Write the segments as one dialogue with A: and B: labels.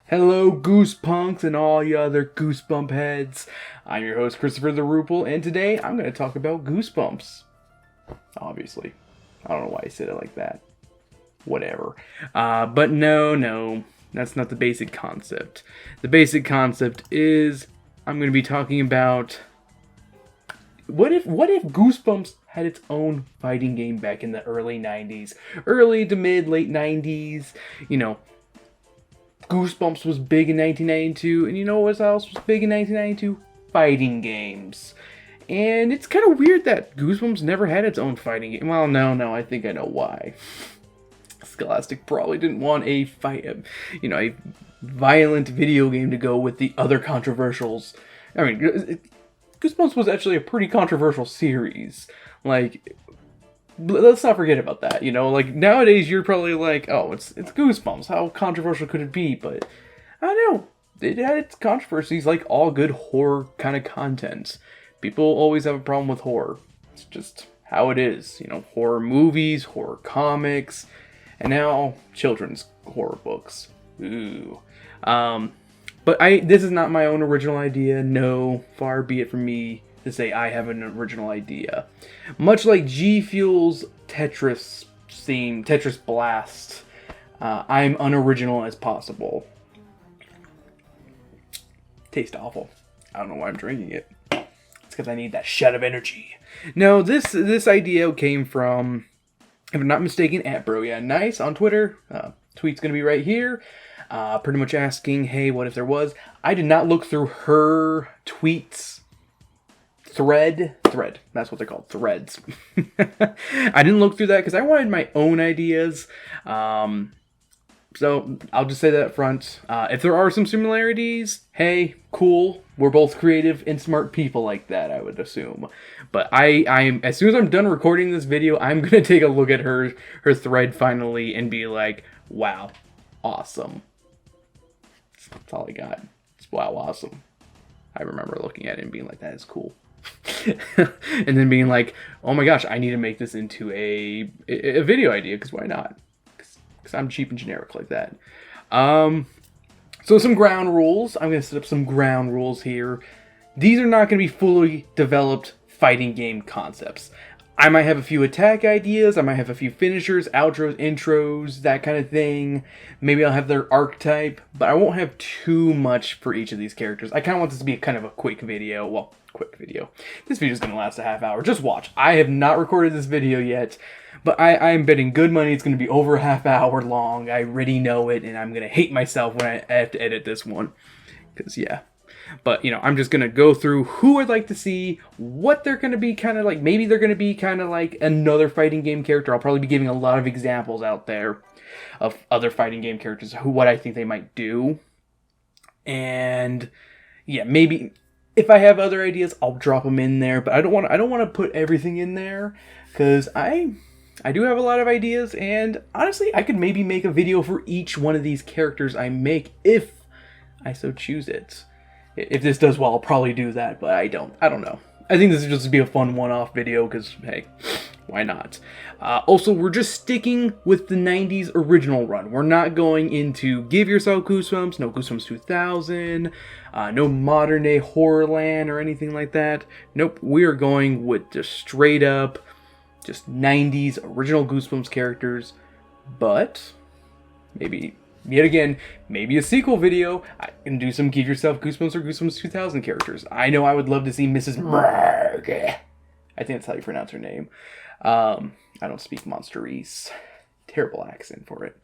A: Hello, Goosepunks and all you other Goosebump heads. I'm your host, Christopher the Rupel, and today I'm going to talk about Goosebumps. Obviously. I don't know why I said it like that. Whatever. But no, that's not the basic concept. The basic concept is I'm going to be talking about what if Goosebumps had its own fighting game back in the early 90s, early to mid, late 90s, you know. Goosebumps was big in 1992, and you know what else was big in 1992? Fighting games. And it's kind of weird that Goosebumps never had its own fighting game. Well, no, I think I know why. Scholastic probably didn't want a violent video game to go with the other controversials. I mean, Goosebumps was actually a pretty controversial series. Like, let's not forget about that, like nowadays you're probably like, oh, it's Goosebumps, how controversial could it be? But I don't know, it had its controversies like all good horror kind of content. People always have a problem with horror. It's just how it is, horror movies, horror comics, and now children's horror books. Ooh. But this is not my own original idea. No, far be it from me to say I have an original idea. Much like G Fuel's Tetris theme, Tetris Blast, I'm unoriginal as possible. Tastes awful. I don't know why I'm drinking it. It's because I need that shot of energy. No, this idea came from, if I'm not mistaken, at Bro Yeah Nice on Twitter. Tweet's gonna be right here. Pretty much asking, hey, what if there was? I did not look through her tweets. Thread, that's what they're called, threads. I didn't look through that because I wanted my own ideas. So I'll just say that up front. If there are some similarities, hey, cool. We're both creative and smart people like that, I would assume. But I'm as soon as I'm done recording this video, I'm gonna take a look at her thread finally and be like, wow, awesome. That's all I got. It's wow, awesome. I remember looking at it and being like, that is cool. And then being like, oh my gosh, I need to make this into a video idea, because why not? Because I'm cheap and generic like that. So some ground rules. I'm going to set up some ground rules here. These are not going to be fully developed fighting game concepts. I might have a few attack ideas, I might have a few finishers, outros, intros, that kind of thing. Maybe I'll have their archetype, but I won't have too much for each of these characters. I kind of want this to be kind of a quick video. Well, quick video. This video is going to last a half hour. Just watch. I have not recorded this video yet, but I'm betting good money it's going to be over a half hour long. I already know it, and I'm going to hate myself when I have to edit this one. Because, yeah. But, I'm just going to go through who I'd like to see, what they're going to be kind of like. Maybe they're going to be kind of like another fighting game character. I'll probably be giving a lot of examples out there of other fighting game characters, what I think they might do. And, yeah, maybe if I have other ideas, I'll drop them in there. But I don't want to put everything in there, because I do have a lot of ideas. And, honestly, I could maybe make a video for each one of these characters I make if I so choose it. If this does well, I'll probably do that, but I don't know. I think this is just to be a fun one-off video, because, hey, why not? Also, we're just sticking with the 90s original run. We're not going into Give Yourself Goosebumps, no Goosebumps 2000, no modern-day Horrorland or anything like that. Nope, we are going with just straight-up, just 90s original Goosebumps characters, but maybe yet again, maybe a sequel video, I can do some Give Yourself Goosebumps or Goosebumps 2000 characters. I know I would love to see Mrs. Murg. I think that's how you pronounce her name. I don't speak Monsterese. Terrible accent for it.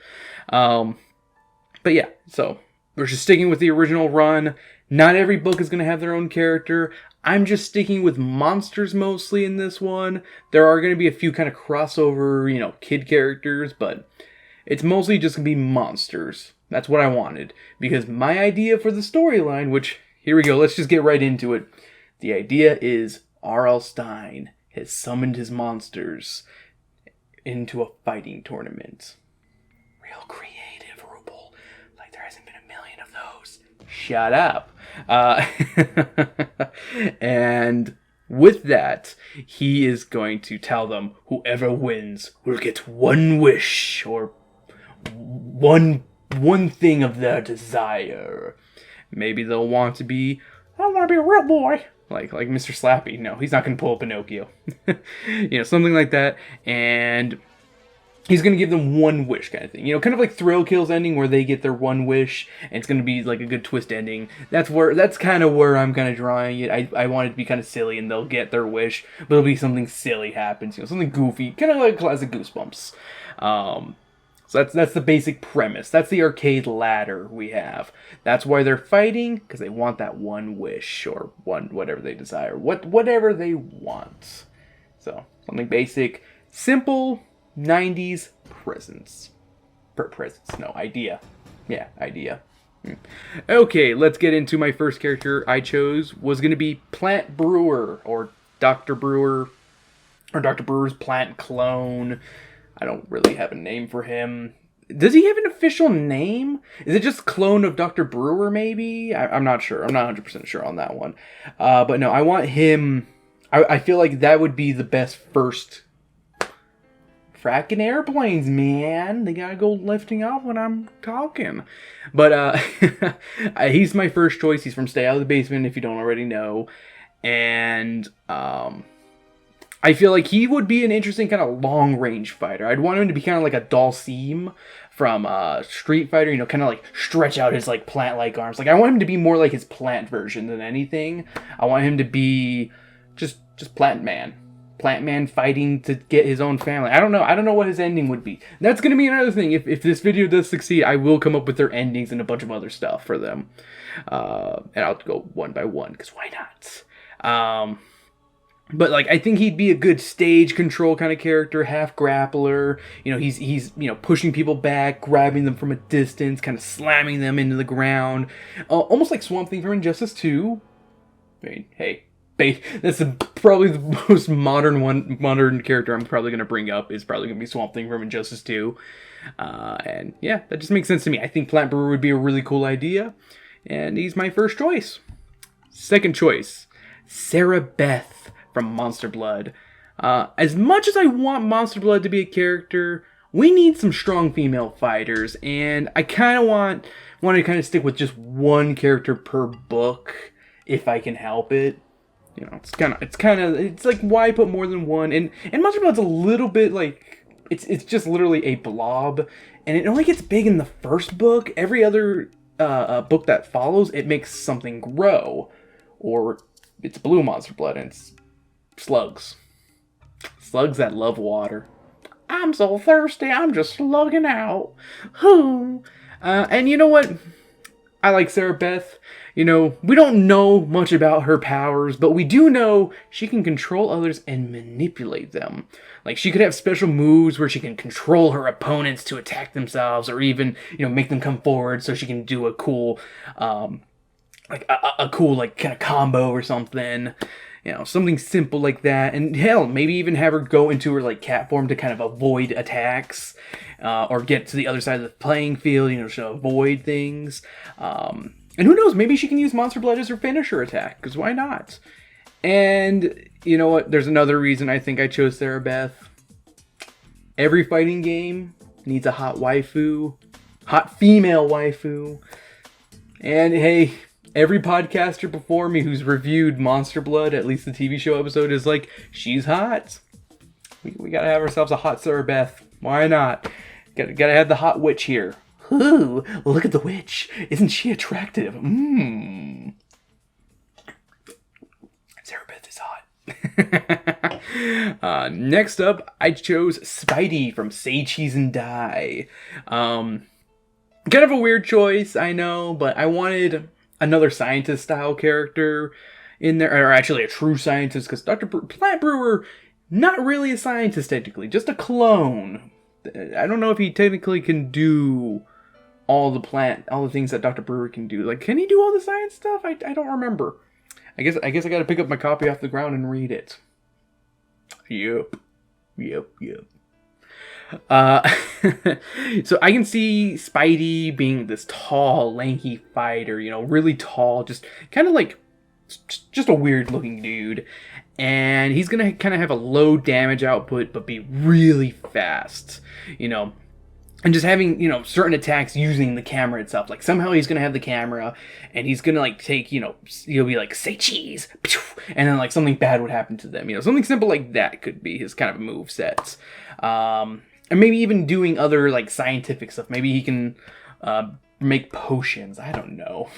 A: But yeah, so we're just sticking with the original run. Not every book is going to have their own character. I'm just sticking with monsters mostly in this one. There are going to be a few kind of crossover, kid characters, but it's mostly just going to be monsters. That's what I wanted. Because my idea for the storyline, which, here we go, let's just get right into it. The idea is R.L. Stine has summoned his monsters into a fighting tournament. Real creative, Rupel. Like there hasn't been a million of those. Shut up. And with that, he is going to tell them whoever wins will get one wish, or one one thing of their desire. Maybe they'll want to be, I want to be a real boy. Like Mr. Slappy. No, he's not going to pull a Pinocchio. Something like that. And he's going to give them one wish kind of thing. Kind of like Thrill Kill's ending where they get their one wish and it's going to be like a good twist ending. That's kind of where I'm kind of drawing it. I want it to be kind of silly and they'll get their wish, but it'll be something silly happens, something goofy, kind of like classic Goosebumps. So that's the basic premise. That's the arcade ladder we have. That's why they're fighting, because they want that one wish or whatever they desire. Whatever they want. So, something basic, simple, 90s presents. Idea. Yeah, idea. Okay, let's get into my first character I chose. Was going to be Plant Brewer, or Dr. Brewer, or Dr. Brewer's plant clone. I don't really have a name for him. Does he have an official name? Is it just clone of Dr. Brewer, maybe? I'm not sure. I'm not 100% sure on that one. But no, I want him. I feel like that would be the best first. Fracking airplanes, man. They gotta go lifting off when I'm talking. But he's my first choice. He's from Stay Out of the Basement, if you don't already know. And I feel like he would be an interesting kind of long-range fighter. I'd want him to be kind of like a Dalsim from Street Fighter, kind of like stretch out his like plant-like arms. Like I want him to be more like his plant version than anything. I want him to be just Plant Man fighting to get his own family. I don't know what his ending would be. That's going to be another thing. If this video does succeed, I will come up with their endings and a bunch of other stuff for them. And I'll go one by one, because why not? But like I think he'd be a good stage control kind of character, half grappler. He's pushing people back, grabbing them from a distance, kind of slamming them into the ground, almost like Swamp Thing from Injustice 2. I mean, hey, that's probably the most modern character I'm probably going to bring up is probably going to be Swamp Thing from Injustice 2. And yeah, that just makes sense to me. I think Plant Brewer would be a really cool idea, and he's my first choice. Second choice, Sarah Beth from Monster Blood. As much as I want Monster Blood to be a character, we need some strong female fighters, and I kind of want to kind of stick with just one character per book if I can help it. It's like why put more than one? And Monster Blood's a little bit like it's just literally a blob, and it only gets big in the first book. Every other book that follows, it makes something grow, or it's blue Monster Blood and it's slugs that love water. I'm so thirsty, I'm just slugging out. And you know what? I like Sarah Beth. We don't know much about her powers, but we do know she can control others and manipulate them. Like, she could have special moves where she can control her opponents to attack themselves, or even, make them come forward so she can do a cool, a cool, kind of combo or something. Something simple like that. And hell, maybe even have her go into her, cat form to kind of avoid attacks, or get to the other side of the playing field, to avoid things. And who knows, maybe she can use Monster Blood as her finisher attack, because why not? And, you know what, there's another reason I think I chose Sarah Beth. Every fighting game needs a hot waifu, hot female waifu. And hey, every podcaster before me who's reviewed Monster Blood, at least the TV show episode, is like, she's hot. We gotta have ourselves a hot Sarah Beth. Why not? Gotta have the hot witch here. Ooh, look at the witch. Isn't she attractive? Sarah Beth is hot. Next up, I chose Spidey from Say Cheese and Die. Kind of a weird choice, I know, but I wanted another scientist-style character in there, or actually a true scientist, because Plant Brewer, not really a scientist technically, just a clone. I don't know if he technically can do all the things that Dr. Brewer can do. Like, can he do all the science stuff? I don't remember. I guess I gotta pick up my copy off the ground and read it. Yep. So I can see Spidey being this tall, lanky fighter, really tall, just kind of like, just a weird looking dude. And he's gonna kind of have a low damage output, but be really fast. and just having, certain attacks using the camera itself. Like, somehow he's going to have the camera, and he's going to, like, take, he'll be like, say cheese, and then, like, something bad would happen to them. Something simple like that could be his kind of move sets. And maybe even doing other, like, scientific stuff. Maybe he can make potions. I don't know.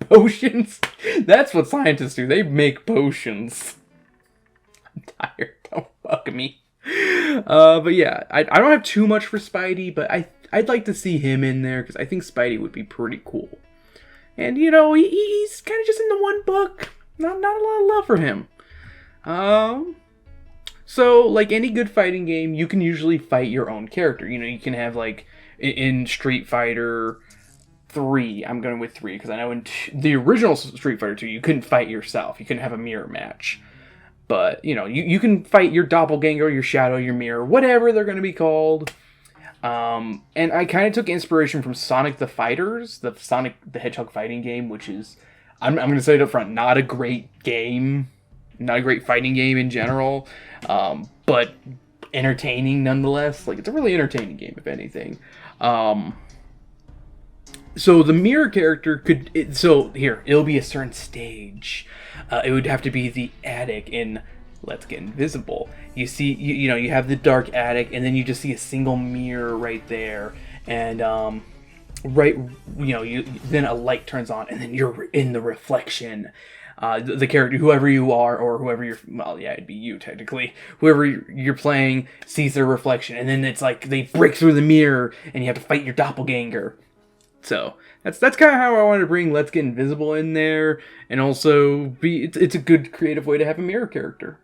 A: Potions? That's what scientists do. They make potions. I'm tired. Don't fuck me. But yeah, I don't have too much for Spidey, but I'd like to see him in there, because I think Spidey would be pretty cool. And, he's kind of just in the one book. Not a lot of love for him. So, like any good fighting game, you can usually fight your own character. You can have, like, in Street Fighter 3, I'm going with 3, because I know in the original Street Fighter 2, you couldn't fight yourself. You couldn't have a mirror match. But, you can fight your doppelganger, your shadow, your mirror, whatever they're going to be called. And I kind of took inspiration from Sonic the Fighters, the Sonic the Hedgehog fighting game, which is, I'm going to say it up front, not a great game. Not a great fighting game in general. But entertaining nonetheless. Like, it's a really entertaining game, if anything. So the mirror character it'll be a certain stage. It would have to be the attic in Let's Get Invisible. You see, you have the dark attic, and then you just see a single mirror right there, and then a light turns on, and then you're in the reflection. The character, whoever you are, or whoever it'd be you technically. Whoever you're playing sees their reflection, and then it's like they break through the mirror, and you have to fight your doppelganger. So that's kind of how I wanted to bring Let's Get Invisible in there, and also it's a good creative way to have a mirror character,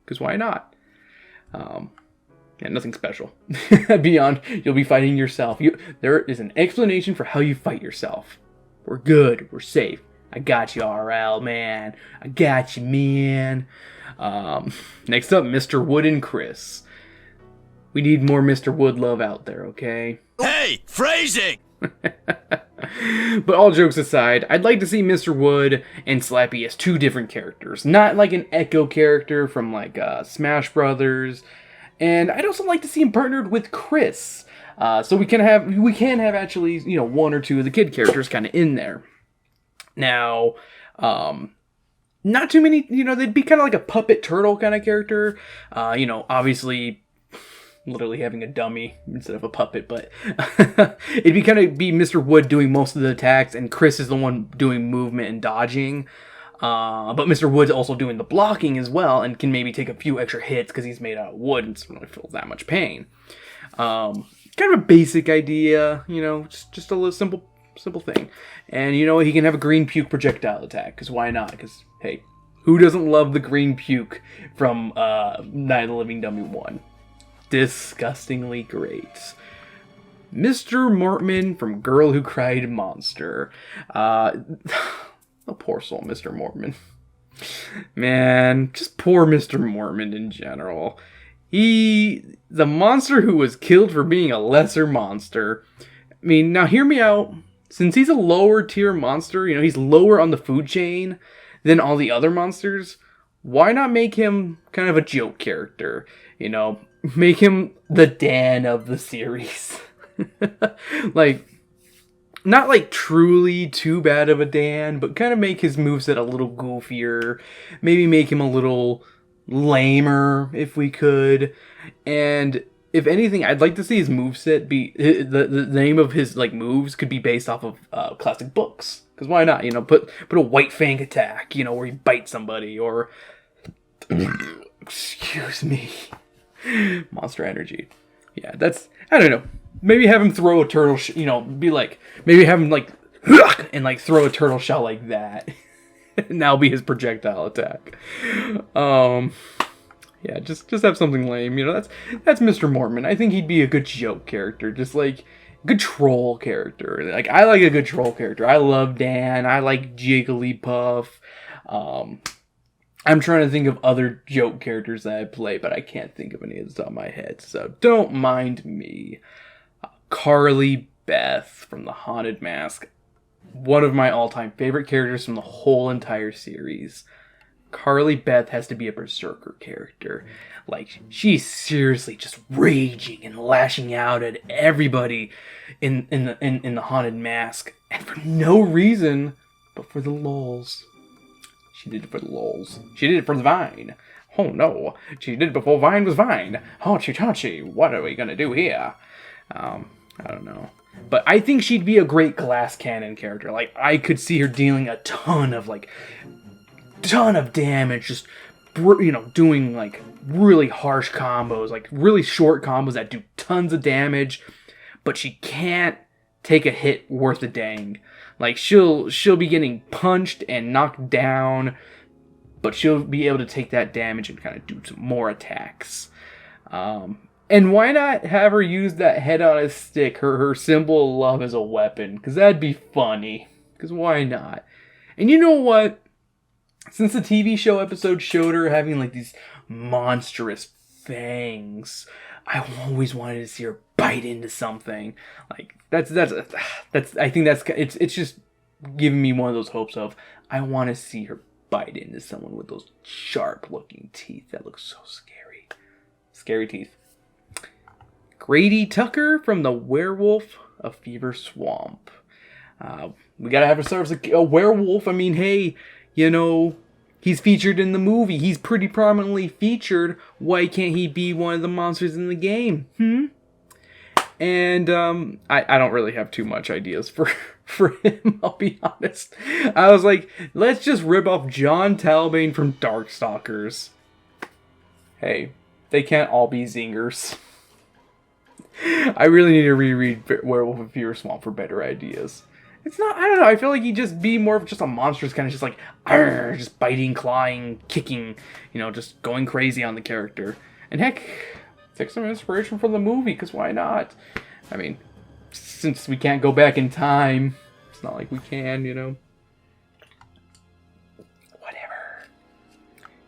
A: because why not? Nothing special beyond you'll be fighting yourself. There is an explanation for how you fight yourself. We're good. We're safe. I got you, RL, man. I got you, man. Next up, Mr. Wood and Chris. We need more Mr. Wood love out there, okay?
B: Hey, phrasing!
A: But all jokes aside, I'd like to see Mr. Wood and Slappy as two different characters. Not like an Echo character from, like, Smash Brothers. And I'd also like to see him partnered with Chris. So we can have actually, one or two of the kid characters kind of in there. Now, not too many, they'd be kind of like a puppet turtle kind of character. Obviously, literally having a dummy instead of a puppet, but it'd be Mr. Wood doing most of the attacks, and Chris is the one doing movement and dodging. But Mr. Wood's also doing the blocking as well, and can maybe take a few extra hits because he's made out of wood and doesn't really feel that much pain. Kind of a basic idea, just a little simple thing. And he can have a green puke projectile attack, because why not? Because, hey, who doesn't love the green puke from Night of the Living Dummy 1? Disgustingly great. Mr. Mortman from Girl Who Cried Monster. Oh, poor soul, Mr. Mortman. Man, just poor Mr. Mortman in general. The monster who was killed for being a lesser monster. I mean, now hear me out. Since he's a lower tier monster, he's lower on the food chain than all the other monsters, why not make him kind of a joke character? Make him the Dan of the series. Like, not like truly too bad of a Dan, but kind of make his moveset a little goofier. Maybe make him a little lamer, if we could. And if anything, I'd like to see his moveset be... The name of his moves could be based off of classic books. Because why not? Put a White Fang attack, where he bites somebody, or... Excuse me. Monster energy. Yeah, that's... I don't know. Maybe have him throw a turtle... maybe have him, and, throw a turtle shell like that. And that'll be his projectile attack. Yeah, just have something lame. That's Mr. Mortman. I think he'd be a good joke character. Just, good troll character. I like a good troll character. I love Dan. I like Jigglypuff. I'm trying to think of other joke characters that I play, but I can't think of any of the top of my head, so don't mind me. Carly Beth from The Haunted Mask. One of my all-time favorite characters from the whole entire series. Carly Beth has to be a berserker character. Like, she's seriously just raging and lashing out at everybody in the haunted mask, and for no reason but for the lulz. She did it for the lulz. She did it for the Vine. Oh no, she did it before Vine was Vine. Hachi, what are we gonna do here? I don't know. But I think she'd be a great glass cannon character. Like, I could see her dealing a ton of damage, just, doing, like, really harsh combos, like, really short combos that do tons of damage, but she can't take a hit worth a dang. Like, she'll be getting punched and knocked down, but she'll be able to take that damage and kind of do some more attacks. And why not have her use that head on a stick, her symbol of love, as a weapon? Because that'd be funny. Because why not? And you know what? Since the TV show episode showed her having, like, these monstrous fangs, I always wanted to see her bite into something. Like, I think it's just giving me one of those hopes of, I want to see her bite into someone with those sharp-looking teeth that look so scary. Scary teeth. Grady Tucker from the Werewolf of Fever Swamp. We gotta have ourselves a werewolf. I mean, hey, he's featured in the movie. He's pretty prominently featured. Why can't he be one of the monsters in the game? And I don't really have too much ideas for him, I'll be honest. I was like, let's just rip off John Talbane from Darkstalkers. Hey, they can't all be zingers. I really need to reread Werewolf of Fever Swamp for better ideas. It's not, I don't know, I feel like he'd just be more of just a monstrous kind of just like, argh, just biting, clawing, kicking, just going crazy on the character. And heck, take some inspiration from the movie, because why not? I mean, since we can't go back in time, it's not like we can, Whatever.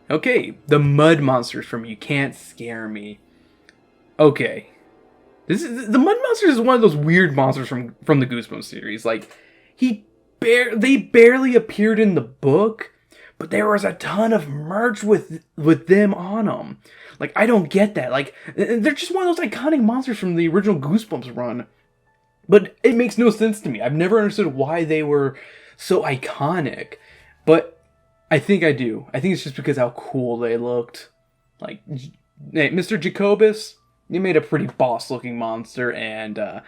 A: Okay, the mud monsters from You Can't Scare Me. Okay. The Mud Monsters is one of those weird monsters from the Goosebumps series. Like, they barely appeared in the book, but there was a ton of merch with them on them. Like, I don't get that. Like, they're just one of those iconic monsters from the original Goosebumps run. But it makes no sense to me. I've never understood why they were so iconic. But I think I do. I think it's just because how cool they looked. Like, hey, Mr. Jacobus, you made a pretty boss-looking monster, and I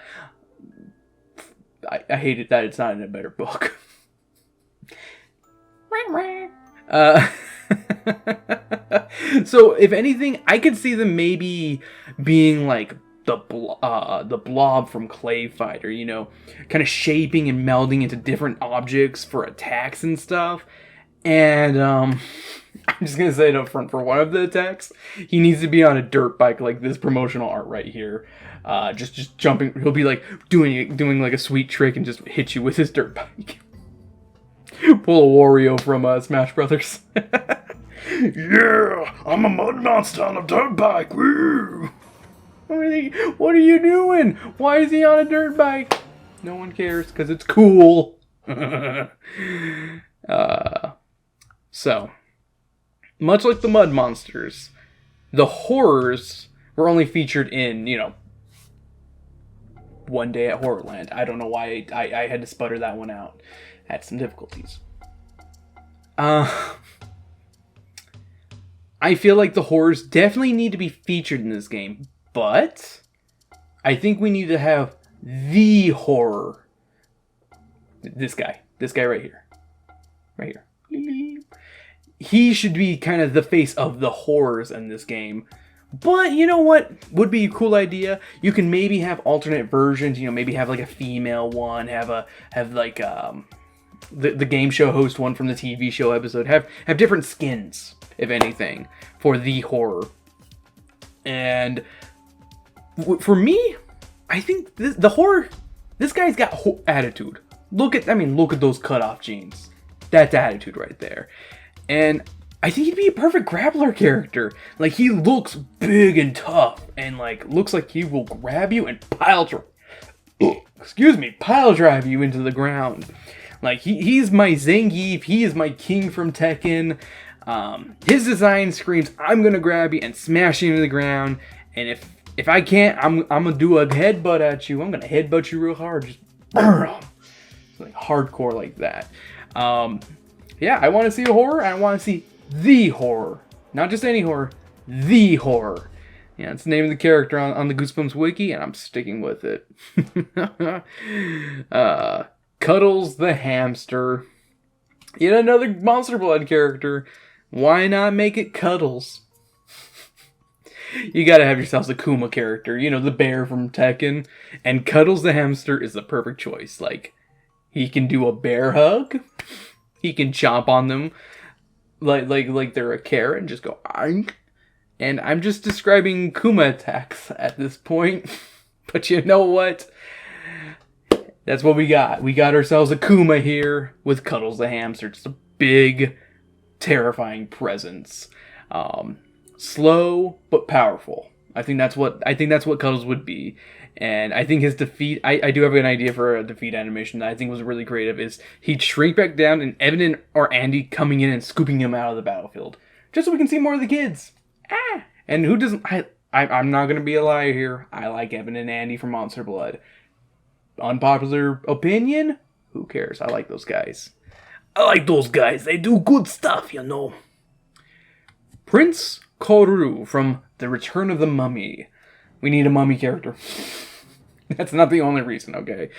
A: hate it that it's not in a better book. So, if anything, I could see them maybe being like the blob from Clay Fighter, kind of shaping and melding into different objects for attacks and stuff. And I'm just gonna say it up front, for one of the attacks, he needs to be on a dirt bike like this promotional art right here. Just jumping. He'll be like doing like a sweet trick and just hit you with his dirt bike. Pull a Wario from Smash Brothers. Yeah, I'm a mud monster on a dirt bike. Woo! What are you doing? Why is he on a dirt bike? No one cares because it's cool. So, much like the mud monsters, the horrors were only featured in, One Day at Horrorland. I don't know why I had to sputter that one out. Had some difficulties. I feel like the horrors definitely need to be featured in this game, but I think we need to have the horror. This guy right here. Right here. He should be kind of the face of the horrors in this game. But you know what would be a cool idea? You can maybe have alternate versions, maybe have like a female one, have the game show host one from the TV show episode, have different skins, if anything, for the horror. And for me, I think the horror, this guy's got attitude. Look at those cutoff jeans. That's attitude right there. And I think he'd be a perfect grappler character. Like, he looks big and tough, and looks like he will grab you and pile drive you into the ground. Like, he's my Zangief, he is my king from Tekken. His design screams, I'm gonna grab you and smash you into the ground, and if I can't, I'm gonna do a headbutt at you. I'm gonna headbutt you real hard, just like hardcore like that. Yeah, I want to see a horror, and I want to see the horror, not just any horror, the horror. Yeah, it's the name of the character on the Goosebumps wiki, and I'm sticking with it. Cuddles the hamster. Yet another Monster Blood character. Why not make it Cuddles? You gotta have yourselves a Kuma character, you know, the bear from Tekken. And Cuddles the hamster is the perfect choice. Like, he can do a bear hug. He can chomp on them like they're a carrot and just go, Oink. And I'm just describing Kuma attacks at this point. But you know what? That's what we got. We got ourselves a Kuma here with Cuddles the hamster. Just a big, terrifying presence. Slow but powerful. I think that's what Cuddles would be. And I think his defeat, I do have an idea for a defeat animation that I think was really creative, is he'd shrink back down and Evan or Andy coming in and scooping him out of the battlefield. Just so we can see more of the kids. And who doesn't, I'm not going to be a liar here. I like Evan and Andy from Monster Blood. Unpopular opinion? Who cares? I like those guys. I like those guys. They do good stuff, you know. Prince Koru from The Return of the Mummy. We need a mummy character. That's not the only reason, okay?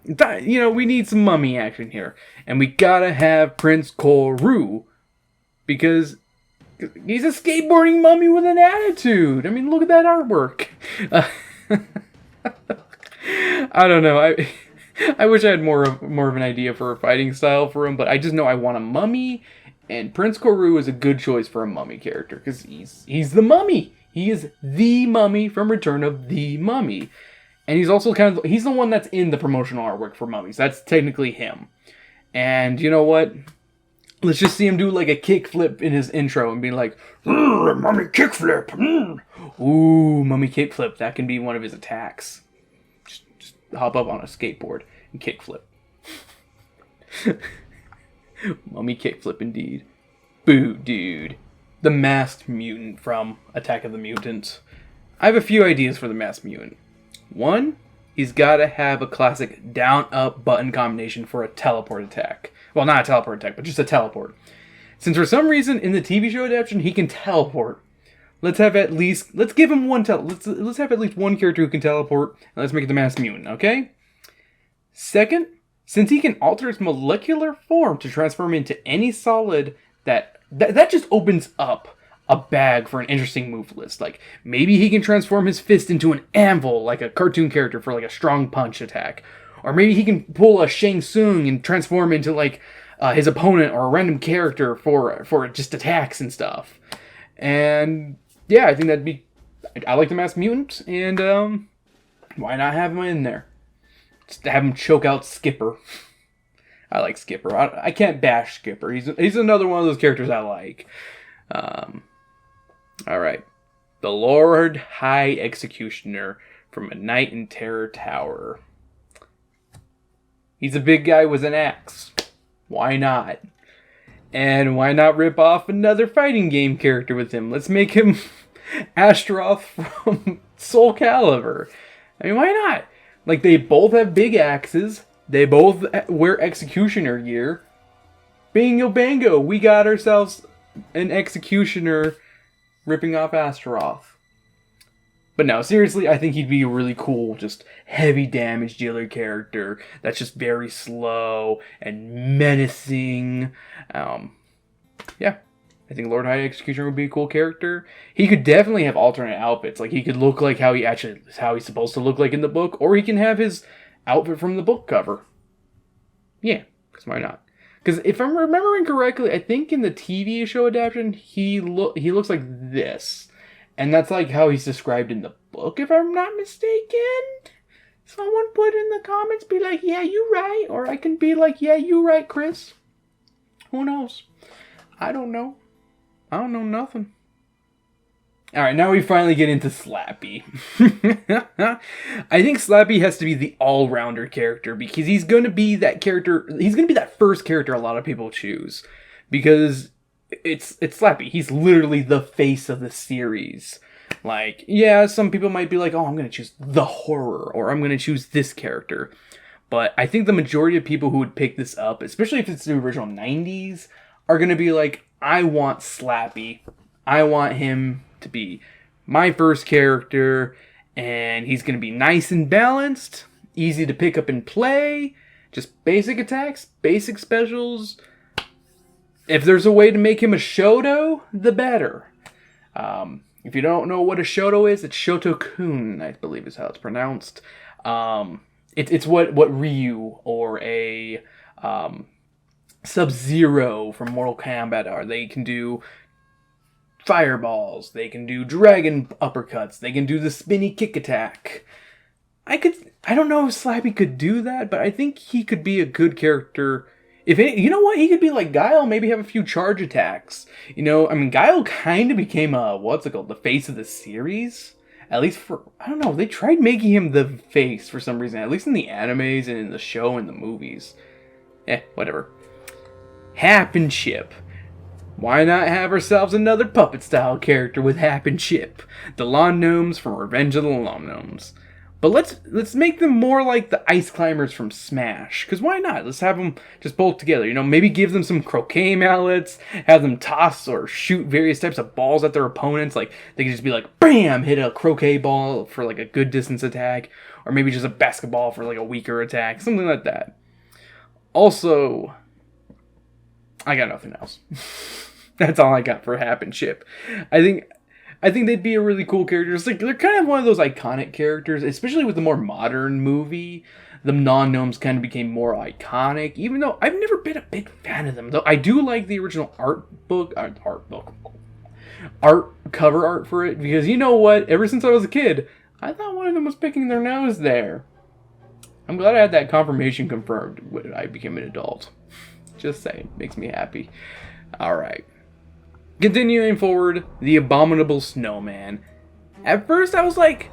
A: We need some mummy action here. And we gotta have Prince Koru. Because he's a skateboarding mummy with an attitude. I mean, look at that artwork. I don't know. I wish I had more of an idea for a fighting style for him, but I just know I want a mummy, and Prince Koru is a good choice for a mummy character because he's the mummy. He is the mummy from Return of the Mummy, and he's also he's the one that's in the promotional artwork for Mummies. That's technically him. And you know what? Let's just see him do like a kickflip in his intro and be like, "Mummy kickflip." Ooh, mummy kickflip. That can be one of his attacks. Just hop up on a skateboard and kickflip. Mummy kickflip indeed. Boo, dude. The Masked Mutant from Attack of the Mutants. I have a few ideas for the Masked Mutant. One, he's got to have a classic down-up button combination for a teleport attack. Well, not a teleport attack, but just a teleport. Since for some reason in the TV show adaptation he can teleport, let's give him one let's have at least one character who can teleport, and let's make it the Masked Mutant, okay? Second, since he can alter his molecular form to transform into any solid, that just opens up a bag for an interesting move list. Like, maybe he can transform his fist into an anvil, like a cartoon character for like a strong punch attack. Or maybe he can pull a Shang Tsung and transform into like his opponent or a random character for just attacks and stuff. And yeah, I think I like the Masked Mutant, and why not have him in there? Just have him choke out Skipper. I like Skipper. I can't bash Skipper. He's another one of those characters I like. Alright. The Lord High Executioner from A Night in Terror Tower. He's a big guy with an axe. Why not? And why not rip off another fighting game character with him? Let's make him Astaroth from Soul Calibur. I mean, why not? Like, they both have big axes. They both wear executioner gear. Bingo bango, we got ourselves an executioner ripping off Astaroth. But no, seriously, I think he'd be a really cool, just heavy damage dealer character that's just very slow and menacing. Yeah, I think Lord High Executioner would be a cool character. He could definitely have alternate outfits. Like, he could look like how he's supposed to look like in the book, or he can have his outfit from the book cover. Yeah, because why not? Because if I'm remembering correctly, I think in the TV show adaptation, he looks like this. And that's like how he's described in the book, if I'm not mistaken. Someone put in the comments, be like, yeah, you right. Or I can be like, yeah, you right, Chris. Who knows? I don't know. I don't know nothing. Alright, now we finally get into Slappy. I think Slappy has to be the all-rounder character, because he's going to be that character, he's going to be that first character a lot of people choose. Because it's Slappy. He's literally the face of the series. Like, yeah, some people might be like, oh, I'm going to choose the horror, or I'm going to choose this character. But I think the majority of people who would pick this up, especially if it's the original 90s, are going to be like, I want Slappy. I want him to be my first character, and he's going to be nice and balanced, easy to pick up and play, just basic attacks, basic specials. If there's a way to make him a Shoto, the better. If you don't know what a Shoto is, it's Shoto-kun, I believe is how it's pronounced. It's what Ryu or a Sub-Zero from Mortal Kombat are. They can do fireballs, they can do dragon uppercuts, they can do the spinny kick attack. I don't know if Slappy could do that, but I think he could be a good character. You know what? He could be like Guile, maybe have a few charge attacks. You know, I mean, Guile kind of became the face of the series. At least I don't know, they tried making him the face for some reason, at least in the animes and in the show and the movies. Whatever. Hap and Chip. Why not have ourselves another puppet-style character with Hap and Chip, the Lawn Gnomes from Revenge of the Lawn Gnomes? But let's make them more like the Ice Climbers from Smash. Because why not? Let's have them just both together. You know, maybe give them some croquet mallets, have them toss or shoot various types of balls at their opponents. Like, they could just be like, BAM! Hit a croquet ball for like a good distance attack. Or maybe just a basketball for like a weaker attack. Something like that. Also, I got nothing else. That's all I got for Hap and Chip. I think they'd be a really cool character. It's like, they're kind of one of those iconic characters, especially with the more modern movie. The non-gnomes kind of became more iconic, even though I've never been a big fan of them. Though I do like the original cover art for it, because you know what? Ever since I was a kid, I thought one of them was picking their nose there. I'm glad I had that confirmation confirmed when I became an adult. Just saying, makes me happy. Alright. Continuing forward, the Abominable Snowman. At first I was like,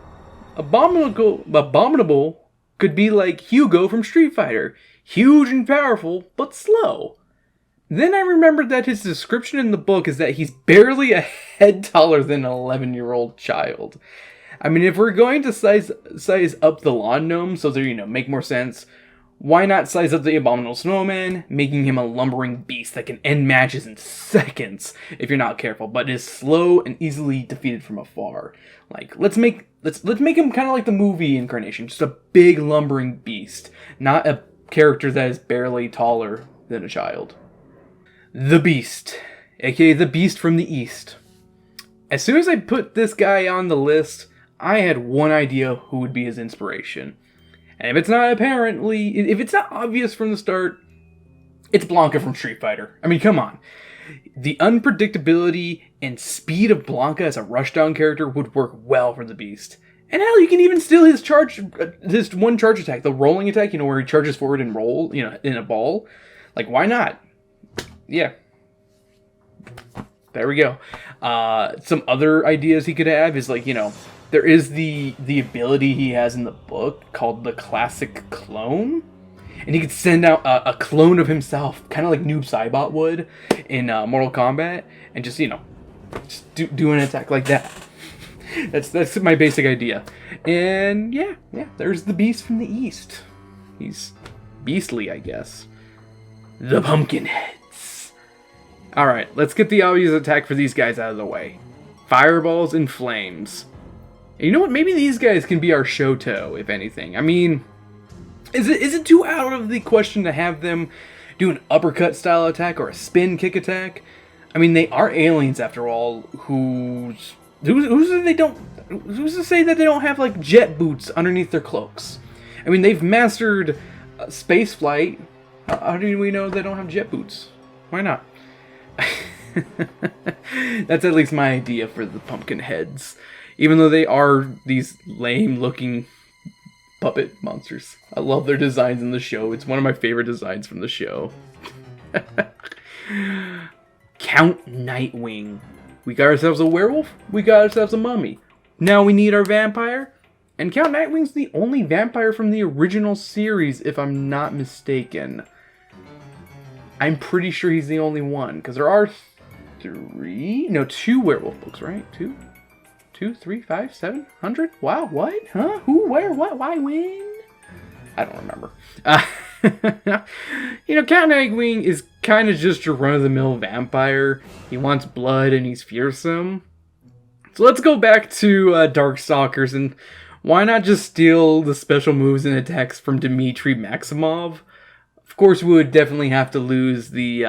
A: Abominable could be like Hugo from Street Fighter. Huge and powerful, but slow. Then I remembered that his description in the book is that he's barely a head taller than an 11-year-old child. I mean, if we're going to size up the lawn gnome so they, make more sense, why not size up the Abominable Snowman, making him a lumbering beast that can end matches in seconds if you're not careful, but is slow and easily defeated from afar. Like, let's make him kind of like the movie incarnation, just a big lumbering beast, not a character that is barely taller than a child. The Beast, aka the Beast from the East. As soon as I put this guy on the list, I had one idea who would be his inspiration. And if it's not obvious from the start, it's Blanca from Street Fighter. I mean, come on. The unpredictability and speed of Blanca as a rushdown character would work well for the Beast. And hell, you can even steal his one charge attack, the rolling attack, where he charges forward and roll, in a ball. Like, why not? Yeah. There we go. Some other ideas he could have is like, there is the ability he has in the book called the Classic Clone. And he could send out a clone of himself, kind of like Noob Saibot would in Mortal Kombat. And just, do an attack like that. That's my basic idea. And yeah, there's the Beast from the East. He's beastly, I guess. The Pumpkinheads. Alright, let's get the obvious attack for these guys out of the way. Fireballs and flames. And you know what? Maybe these guys can be our Shoto, if anything. I mean, is it too out of the question to have them do an uppercut style attack or a spin kick attack? I mean, they are aliens after all. Who's to say that they don't have like jet boots underneath their cloaks? I mean, they've mastered space flight. How do we know they don't have jet boots? Why not? That's at least my idea for the Pumpkinheads. Even though they are these lame-looking puppet monsters. I love their designs in the show. It's one of my favorite designs from the show. Count Nightwing. We got ourselves a werewolf. We got ourselves a mummy. Now we need our vampire. And Count Nightwing's the only vampire from the original series, if I'm not mistaken. I'm pretty sure he's the only one, because there are two werewolf books, right? Two, 3, 5, 700? Wow, what? Huh? Who, where, what, why, when? I don't remember. Count Nightwing is kind of just your run-of-the-mill vampire. He wants blood and he's fearsome. So let's go back to Darkstalkers, and why not just steal the special moves and attacks from Dmitry Maximov? Of course, we would definitely have to lose the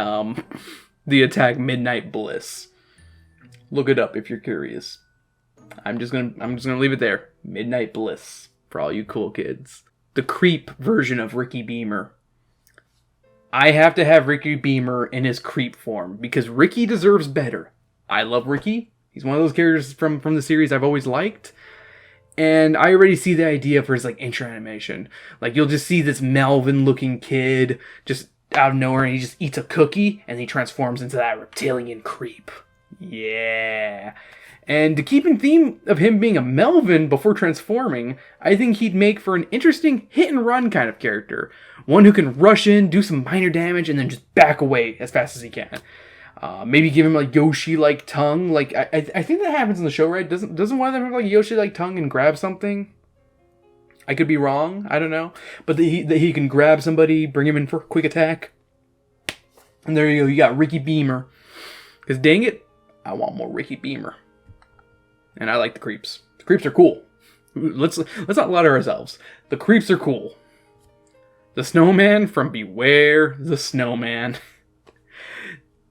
A: attack Midnight Bliss. Look it up if you're curious. I'm just gonna leave it there. Midnight Bliss for all you cool kids. The creep version of Ricky Beamer. I have to have Ricky Beamer in his creep form because Ricky deserves better. I love Ricky. He's one of those characters from the series I've always liked. And I already see the idea for his intro animation. You'll just see this Melvin-looking kid just out of nowhere, and he just eats a cookie, and he transforms into that reptilian creep. Yeah. And to keep in theme of him being a Melvin before transforming, I think he'd make for an interesting hit-and-run kind of character. One who can rush in, do some minor damage, and then just back away as fast as he can. Maybe give him Yoshi-like tongue. I think that happens in the show, right? Doesn't one of them have Yoshi-like tongue and grab something? I could be wrong. I don't know. But that he can grab somebody, bring him in for a quick attack. And there you go. You got Ricky Beamer. Because dang it, I want more Ricky Beamer. And I like the creeps. The creeps are cool. Let's not lie to ourselves. The creeps are cool. The snowman from Beware the Snowman.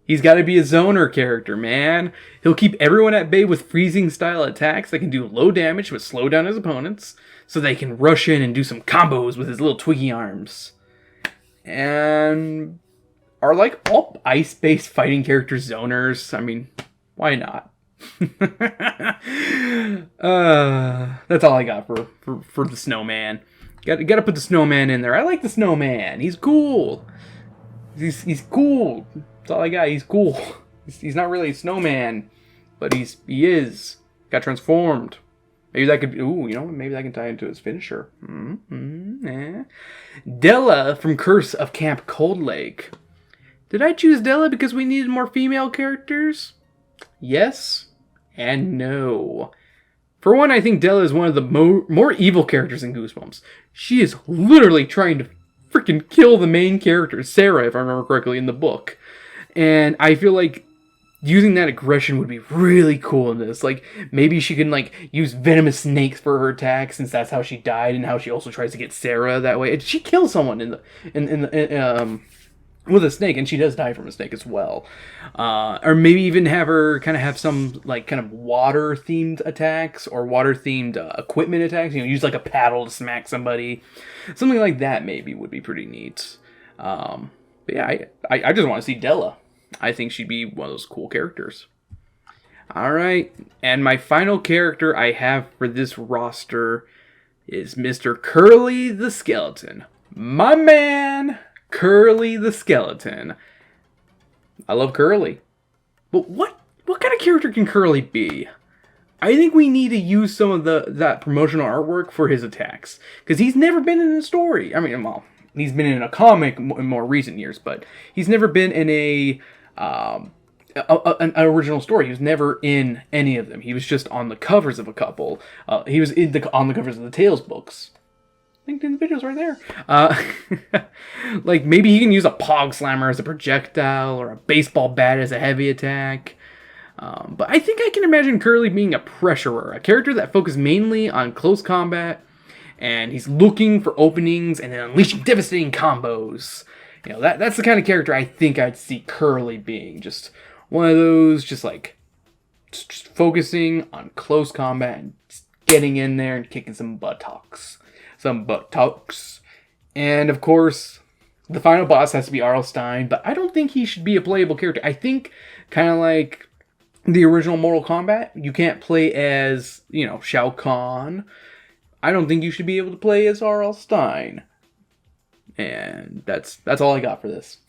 A: He's got to be a zoner character, man. He'll keep everyone at bay with freezing-style attacks that can do low damage but slow down his opponents, so they can rush in and do some combos with his little twiggy arms. And are all ice-based fighting characters zoners? I mean, why not? That's all I got for the snowman. Got to put the snowman in there. I like the snowman. He's cool. He's cool. That's all I got. He's cool. He's not really a snowman, but he is. Got transformed. Maybe that could. Maybe that can tie into his finisher. Della from Curse of Camp Cold Lake. Did I choose Della because we needed more female characters? Yes and no. For one, I think Della is one of the more evil characters in Goosebumps. She is literally trying to freaking kill the main character, Sarah, if I remember correctly, in the book. And I feel like using that aggression would be really cool in this. Maybe she can, use venomous snakes for her attack, since that's how she died, and how she also tries to get Sarah that way. And she kills someone with a snake, and she does die from a snake as well. Or maybe even have her kind of have some, kind of water-themed attacks, or water-themed equipment attacks. Use, a paddle to smack somebody. Something like that, maybe, would be pretty neat. But yeah, I just want to see Della. I think she'd be one of those cool characters. Alright, and my final character I have for this roster is Mr. Curly the Skeleton. My man! Curly the Skeleton. I love Curly. But what kind of character can Curly be? I think we need to use some of that promotional artwork for his attacks. Because he's never been in a story. I mean, well, he's been in a comic in more recent years, but he's never been in an original story. He was never in any of them. He was just on the covers of a couple. He was on the covers of the Tales books. Linked in the videos right there. Maybe he can use a Pog Slammer as a projectile, or a baseball bat as a heavy attack. But I think I can imagine Curly being a pressurer, a character that focuses mainly on close combat, and he's looking for openings and then unleashing devastating combos. That's the kind of character I think I'd see Curly being. Just one of those, just focusing on close combat and just getting in there and kicking some buttocks. And of course, the final boss has to be R.L. Stine, but I don't think he should be a playable character. I think, kind of like the original Mortal Kombat, you can't play as, Shao Kahn. I don't think you should be able to play as R.L. Stine. And that's all I got for this.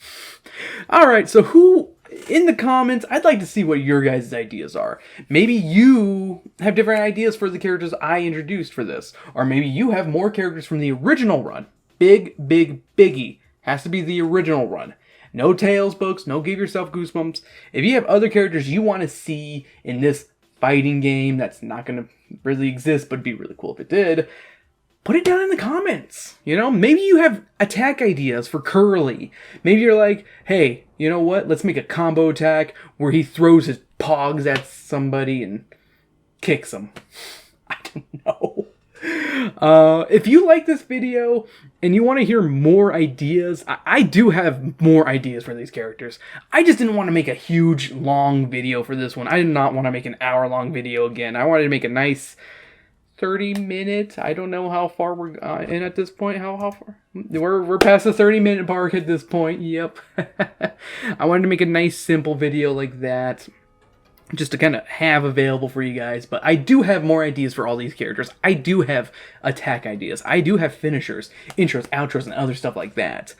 A: Alright, so who, in the comments, I'd like to see what your guys' ideas are. Maybe you have different ideas for the characters I introduced for this. Or maybe you have more characters from the original run. Biggie. Has to be the original run. No Tales books, no Give Yourself Goosebumps. If you have other characters you want to see in this fighting game that's not going to really exist, but it'd be really cool if it did, put it down in the comments. You know, maybe you have attack ideas for Curly. Maybe you're like, hey, you know what? Let's make a combo attack where he throws his pogs at somebody and kicks them. I don't know. If you like this video and you want to hear more ideas, I do have more ideas for these characters. I just didn't want to make a huge, long video for this one. I did not want to make an hour-long video again. I wanted to make a nice 30-minute. I don't know how far we're in at this point. How far? We're past the 30-minute mark at this point. Yep. I wanted to make a nice, simple video like that, just to kind of have available for you guys. But I do have more ideas for all these characters. I do have attack ideas. I do have finishers, intros, outros, and other stuff like that.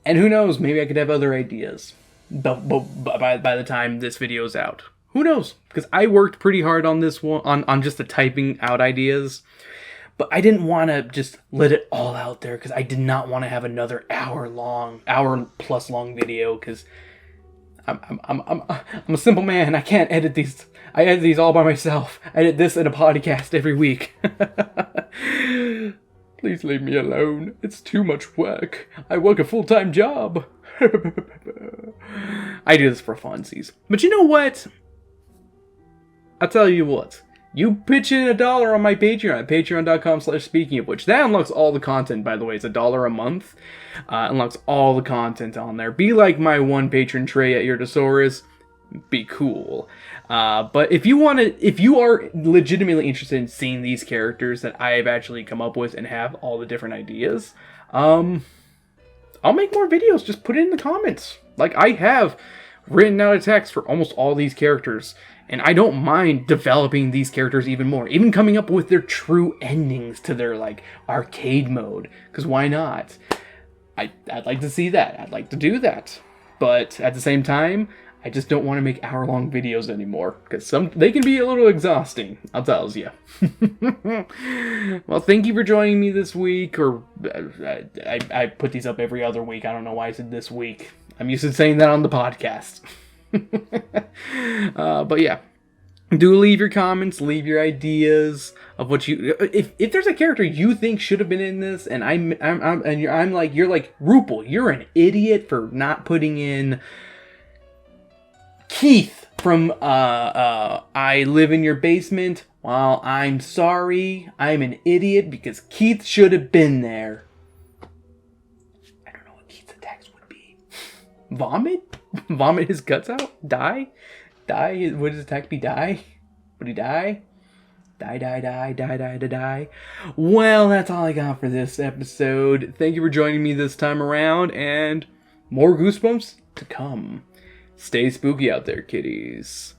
A: And who knows, maybe I could have other ideas by the time this video is out. Who knows? Because I worked pretty hard on this one, on just the typing out ideas. But I didn't want to just let it all out there, because I did not want to have another hour-plus long video, because I'm a simple man. I can't edit these. I edit these all by myself. I edit this in a podcast every week. Please leave me alone. It's too much work. I work a full-time job. I do this for funsies. But you know what? I'll tell you what. You pitch in $1 on my Patreon at patreon.com/speaking of which. That unlocks all the content, by the way. It's $1 a month. Unlocks all the content on there. Be like my one Patron Trey at Yurtosaurus. Be cool. But if you are legitimately interested in seeing these characters that I've actually come up with and have all the different ideas, I'll make more videos. Just put it in the comments. Like, I have written out a text for almost all these characters, and I don't mind developing these characters even more. Even coming up with their true endings to their, like, arcade mode. Because why not? I'd like to see that. I'd like to do that. But at the same time, I just don't want to make hour-long videos anymore. Because they can be a little exhausting, I'll tell you. Well, thank you for joining me this week. Or I put these up every other week. I don't know why I said this week. I'm used to saying that on the podcast. But yeah, do leave your comments, leave your ideas of what you, if there's a character you think should have been in this, and you're like Rupel, you're an idiot for not putting in Keith from I Live in Your Basement. Well, I'm sorry, I'm an idiot because Keith should have been there. I don't know what Keith's attacks would be. Vomit? Vomit his guts out? Die? Would his attack be die? Would he die? Die. Well, that's all I got for this episode. Thank you for joining me this time around, and more Goosebumps to come. Stay spooky out there, kiddies.